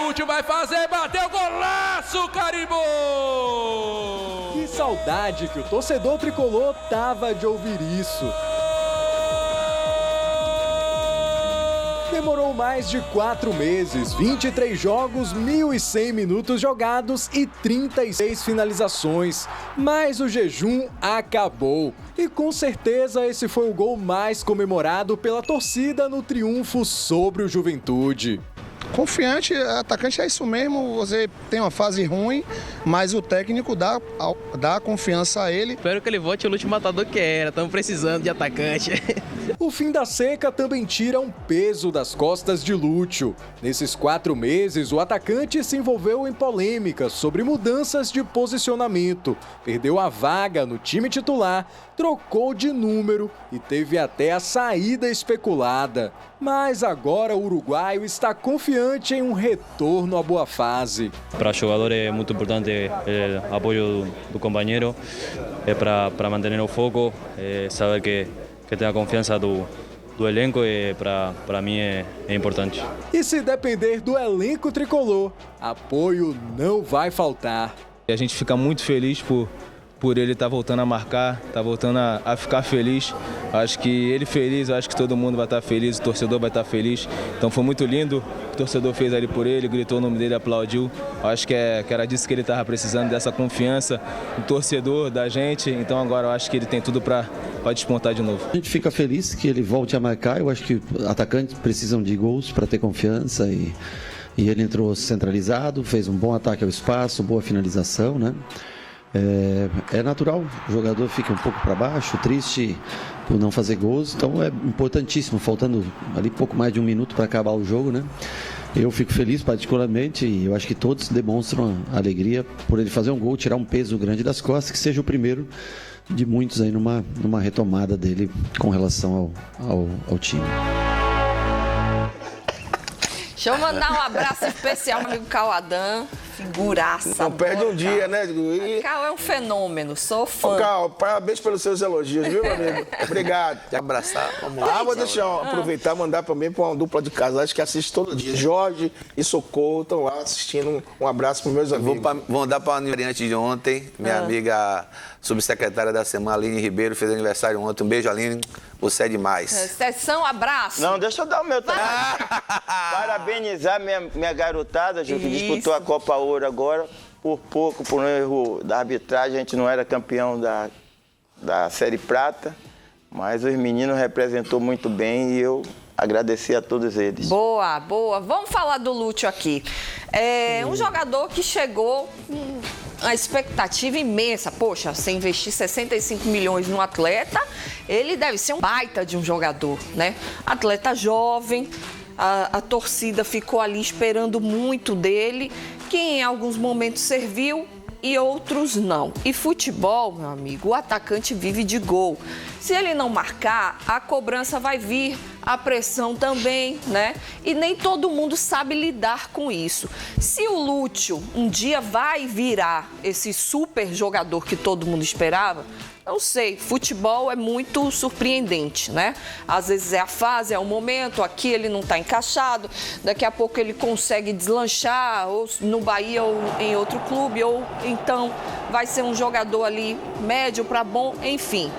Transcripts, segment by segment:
Lúcio vai fazer, bateu, golaço, carimbou! Que saudade que o torcedor tricolor tava de ouvir isso. Demorou mais de 4 meses, 23 jogos, 1.100 minutos jogados e 36 finalizações. Mas o jejum acabou. E com certeza esse foi o gol mais comemorado pela torcida no triunfo sobre o Juventude. Confiante, atacante é isso mesmo, você tem uma fase ruim, mas o técnico dá confiança a ele. Espero que ele volte o último matador que era, estamos precisando de atacante. O fim da seca também tira um peso das costas de Lúcio. Nesses 4 meses, o atacante se envolveu em polêmicas sobre mudanças de posicionamento, perdeu a vaga no time titular, trocou de número e teve até a saída especulada. Mas agora o uruguaio está confiante em um retorno à boa fase. Para o jogador é muito importante o apoio do companheiro, para manter o foco, saber que tem a confiança do elenco e para mim é importante. E se depender do elenco tricolor, apoio não vai faltar. A gente fica muito feliz por ele estar voltando a marcar, estar voltando a ficar feliz. Acho que ele feliz, acho que todo mundo vai estar feliz, o torcedor vai estar feliz. Então foi muito lindo, o torcedor fez ali por ele, gritou o nome dele, aplaudiu. Acho que era disso que ele estava precisando, dessa confiança do torcedor, da gente. Então agora eu acho que ele tem tudo para despontar de novo. A gente fica feliz que ele volte a marcar. Eu acho que atacantes precisam de gols para ter confiança e ele entrou centralizado, fez um bom ataque ao espaço, boa finalização, né? É natural, o jogador fica um pouco para baixo, triste por não fazer gols, então é importantíssimo, faltando ali pouco mais de 1 minuto para acabar o jogo, né? Eu fico feliz particularmente e eu acho que todos demonstram a alegria por ele fazer um gol, tirar um peso grande das costas, que seja o primeiro de muitos aí numa retomada dele com relação ao time. Deixa eu mandar um abraço especial ao amigo Cauadã, figuraça. Não perde um dia, né? Cal é um fenômeno, sou fã. Cal, parabéns pelos seus elogios, viu, meu amigo? Obrigado. Te abraçar. Vamos lá. Vou deixar aproveitar e mandar também para uma dupla de casais que assiste todo dia. Jorge e Socorro estão lá assistindo. Um abraço para meus amigos. Vou mandar para o aniversariante de ontem, minha amiga subsecretária da semana, Aline Ribeiro, fez aniversário ontem. Um beijo, Aline. Você é demais. Sessão, abraço. Não, deixa eu dar o meu também. Parabenizar minha garotada, Ju, que disputou a Copa Ouro agora. Por pouco, por um erro da arbitragem, a gente não era campeão da Série Prata. Mas os meninos representou muito bem e eu agradeci a todos eles. Boa, boa. Vamos falar do Lúcio aqui. É um jogador que chegou com uma expectativa imensa. Poxa, você investir 65 milhões no atleta, ele deve ser um baita de um jogador, né? Atleta jovem, a torcida ficou ali esperando muito dele, que em alguns momentos serviu e outros não. E futebol, meu amigo, o atacante vive de gol. Se ele não marcar, a cobrança vai vir, a pressão também, né? E nem todo mundo sabe lidar com isso. Se o Lúcio um dia vai virar esse super jogador que todo mundo esperava, não sei, futebol é muito surpreendente, né? Às vezes é a fase, é o momento, aqui ele não está encaixado, daqui a pouco ele consegue deslanchar, ou no Bahia ou em outro clube, ou então vai ser um jogador ali médio para bom, enfim.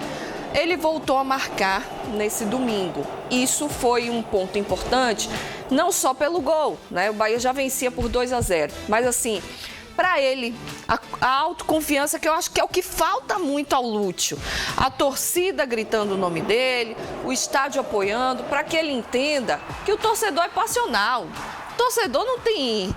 Ele voltou a marcar nesse domingo. Isso foi um ponto importante, não só pelo gol, né? O Bahia já vencia por 2-0, mas assim, para ele, a autoconfiança, que eu acho que é o que falta muito ao Lúcio. A torcida gritando o nome dele, o estádio apoiando, para que ele entenda que o torcedor é passional. O torcedor não tem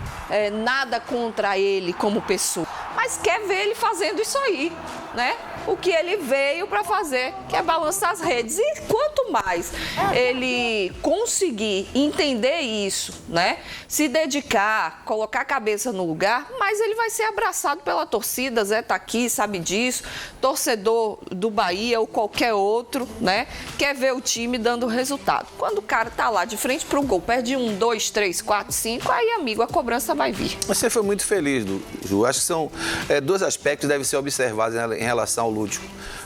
nada contra ele como pessoa, mas quer ver ele fazendo isso aí, né? O que ele veio para fazer, que é balançar as redes. E quanto mais ele conseguir entender isso, né? Se dedicar, colocar a cabeça no lugar, mais ele vai ser abraçado pela torcida. Zé tá aqui, sabe disso. Torcedor do Bahia ou qualquer outro, né? Quer ver o time dando resultado. Quando o cara tá lá de frente pro gol, perde 1, 2, 3, 4, 5, aí, amigo, a cobrança vai vir. Você foi muito feliz, Ju. Acho que são 2 aspectos que devem ser observados em relação ao Lúcio.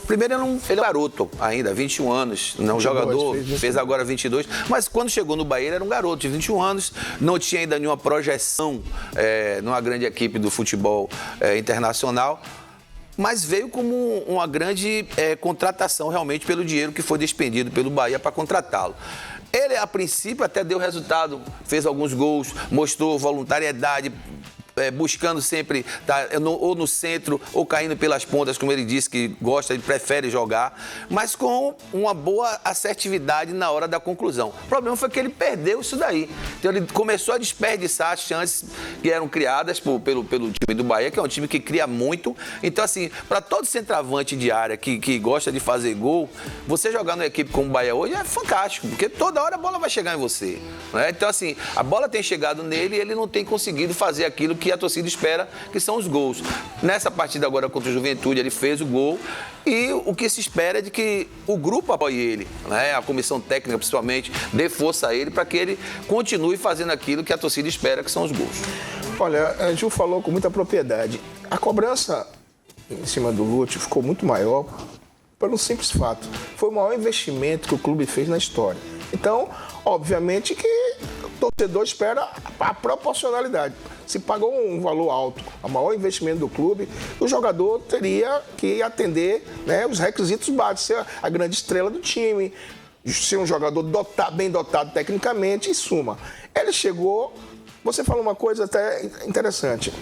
Primeiro, ele é um garoto ainda, 21 anos, não jogador, fez agora 22, mas quando chegou no Bahia ele era um garoto de 21 anos, não tinha ainda nenhuma projeção numa grande equipe do futebol internacional, mas veio como uma grande contratação realmente pelo dinheiro que foi despendido pelo Bahia para contratá-lo. Ele, a princípio, até deu resultado, fez alguns gols, mostrou voluntariedade, buscando sempre estar ou no centro ou caindo pelas pontas, como ele disse que gosta e prefere jogar, mas com uma boa assertividade na hora da conclusão. O problema foi que ele perdeu isso daí. Então ele começou a desperdiçar as chances que eram criadas pelo time do Bahia, que é um time que cria muito. Então, assim, para todo centroavante de área que gosta de fazer gol, você jogar numa equipe como o Bahia hoje é fantástico, porque toda hora a bola vai chegar em você, né? Então, assim, a bola tem chegado nele e ele não tem conseguido fazer aquilo que a torcida espera, que são os gols. Nessa partida agora contra o Juventude, ele fez o gol e o que se espera é de que o grupo apoie ele, né? A comissão técnica, principalmente, dê força a ele para que ele continue fazendo aquilo que a torcida espera, que são os gols. Olha, a Ju falou com muita propriedade. A cobrança em cima do Lúcio ficou muito maior por um simples fato. Foi o maior investimento que o clube fez na história. Então, obviamente que o torcedor espera a proporcionalidade. Se pagou um valor alto, o maior investimento do clube, o jogador teria que atender, né, os requisitos básicos, ser a grande estrela do time, ser um jogador bem dotado tecnicamente, em suma. Ele chegou... Você falou uma coisa até interessante,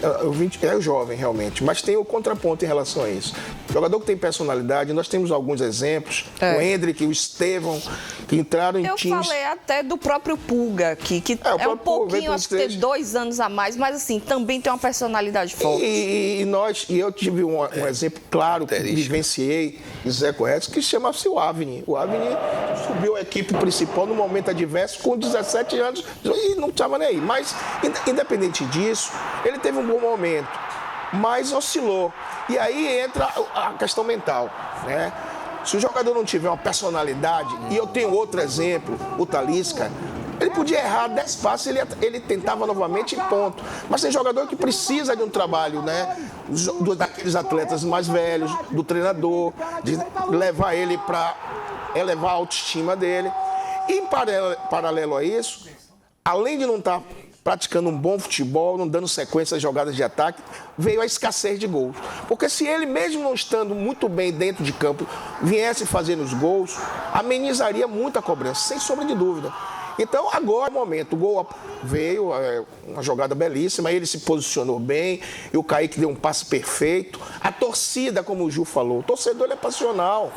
é jovem realmente, mas tem o contraponto em relação a isso. Jogador que tem personalidade, nós temos alguns exemplos, o Hendrick, o Estevão, que entraram em times... Eu falei até do próprio Pulga, que é um pouquinho, acho que tem 2 anos a mais, mas assim, também tem uma personalidade forte. E eu tive um exemplo claro, que vivenciei, Zé Correto, que chama-se o Avni. O Avni subiu a equipe principal no momento adverso com 17 anos e não estava nem aí, mas... Independente disso, ele teve um bom momento, mas oscilou. E aí entra a questão mental, né? Se o jogador não tiver uma personalidade, e eu tenho outro exemplo, o Talisca, ele podia errar 10 passes, ele tentava novamente e ponto. Mas tem jogador que precisa de um trabalho, né? Daqueles atletas mais velhos, do treinador, de levar ele para elevar a autoestima dele. E em paralelo a isso, além de não estar praticando um bom futebol, não dando sequência às jogadas de ataque, veio a escassez de gols. Porque se ele, mesmo não estando muito bem dentro de campo, viesse fazendo os gols, amenizaria muito a cobrança, sem sombra de dúvida. Então, agora é o momento. O gol veio, uma jogada belíssima, ele se posicionou bem, e o Kaique deu um passe perfeito. A torcida, como o Ju falou, o torcedor é passional.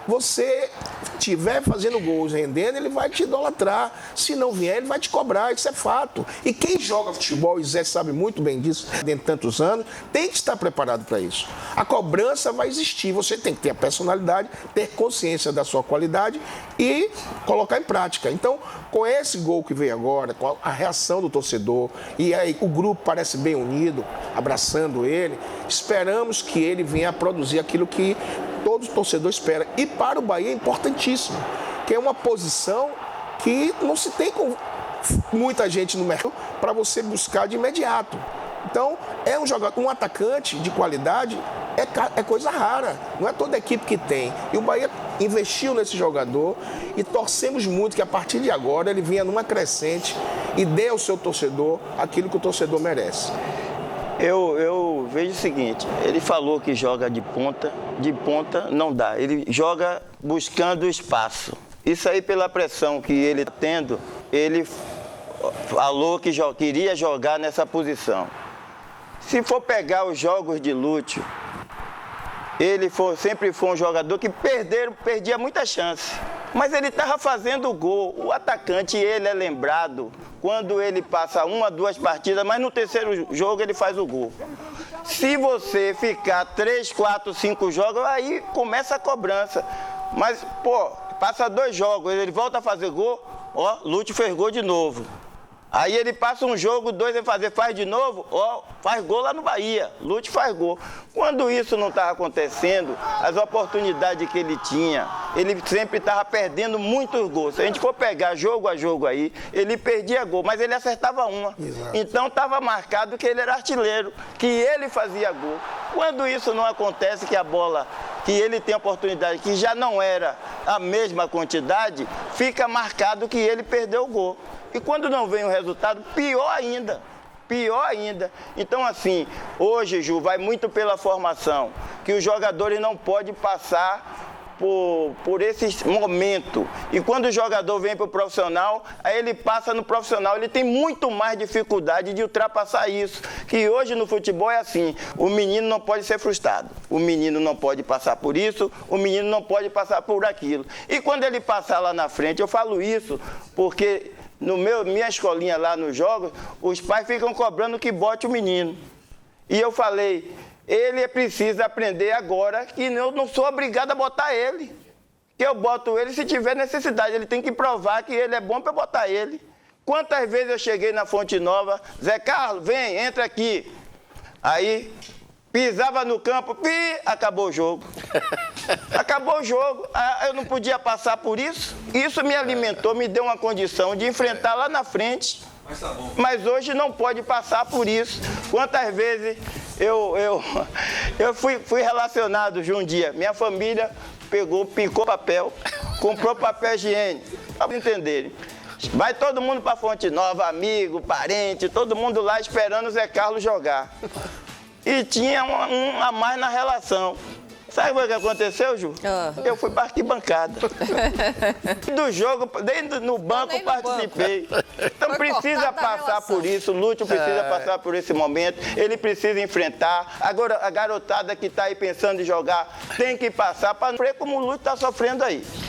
Você estiver fazendo gols, rendendo, ele vai te idolatrar. Se não vier, ele vai te cobrar, isso é fato. E quem joga futebol, e Zé sabe muito bem disso, dentro de tantos anos, tem que estar preparado para isso. A cobrança vai existir, você tem que ter a personalidade, ter consciência da sua qualidade e colocar em prática. Então, com esse gol que veio agora, com a reação do torcedor, e aí o grupo parece bem unido, abraçando ele, esperamos que ele venha a produzir aquilo que todo torcedor espera. E para o Bahia é importantíssimo, que é uma posição que não se tem com muita gente no mercado para você buscar de imediato. Então, é um jogador, um atacante de qualidade, é coisa rara, não é toda equipe que tem. E o Bahia investiu nesse jogador e torcemos muito que a partir de agora ele venha numa crescente e dê ao seu torcedor aquilo que o torcedor merece. Eu vejo o seguinte, ele falou que joga de ponta não dá, ele joga buscando espaço. Isso aí pela pressão que ele está tendo, ele falou que queria jogar nessa posição. Se for pegar os jogos de Lúcio, ele sempre foi um jogador que perdia muita chance. Mas ele estava fazendo o gol. O atacante, ele é lembrado quando ele passa 1 a 2 partidas, mas no terceiro jogo ele faz o gol. Se você ficar 3, 4, 5 jogos, aí começa a cobrança. Mas, passa 2 jogos, ele volta a fazer gol, Lúcio fez gol de novo. Aí ele passa um jogo, 2 ele faz de novo, faz gol lá no Bahia, Lúcio faz gol. Quando isso não estava acontecendo, as oportunidades que ele tinha, ele sempre estava perdendo muitos gols. Se a gente for pegar jogo a jogo aí, ele perdia gol, mas ele acertava uma. Exato. Então estava marcado que ele era artilheiro, que ele fazia gol. Quando isso não acontece, que a bola que ele tem oportunidade, que já não era a mesma quantidade, fica marcado que ele perdeu o gol. E quando não vem o resultado, pior ainda. Pior ainda. Então, assim, hoje, Ju, vai muito pela formação, que os jogadores não podem passar por esse momento. E quando o jogador vem para o profissional, aí ele passa no profissional, ele tem muito mais dificuldade de ultrapassar isso. Que hoje no futebol é assim, o menino não pode ser frustrado, o menino não pode passar por isso, o menino não pode passar por aquilo. E quando ele passar lá na frente, eu falo isso porque minha escolinha lá nos jogos, os pais ficam cobrando que bote o menino. E eu falei, ele precisa aprender agora que eu não sou obrigado a botar ele. Que eu boto ele se tiver necessidade. Ele tem que provar que ele é bom para botar ele. Quantas vezes eu cheguei na Fonte Nova, Zé Carlos, vem, entra aqui. Aí, pisava no campo, acabou o jogo. Acabou o jogo. Eu não podia passar por isso. Isso me alimentou, me deu uma condição de enfrentar lá na frente. Mas hoje não pode passar por isso. Quantas vezes eu fui relacionado de um dia. Minha família picou papel, comprou papel higiênico. Para vocês entenderem. Vai todo mundo para Fonte Nova, amigo, parente, todo mundo lá esperando o Zé Carlos jogar. E tinha um a mais na relação. Sabe o que aconteceu, Ju? Eu fui para arquibancada. Do jogo, dentro no banco, participei. Então precisa passar por isso, o Lúcio precisa passar por esse momento, ele precisa enfrentar. Agora, a garotada que está aí pensando em jogar tem que passar para não sofrer como o Lúcio está sofrendo aí.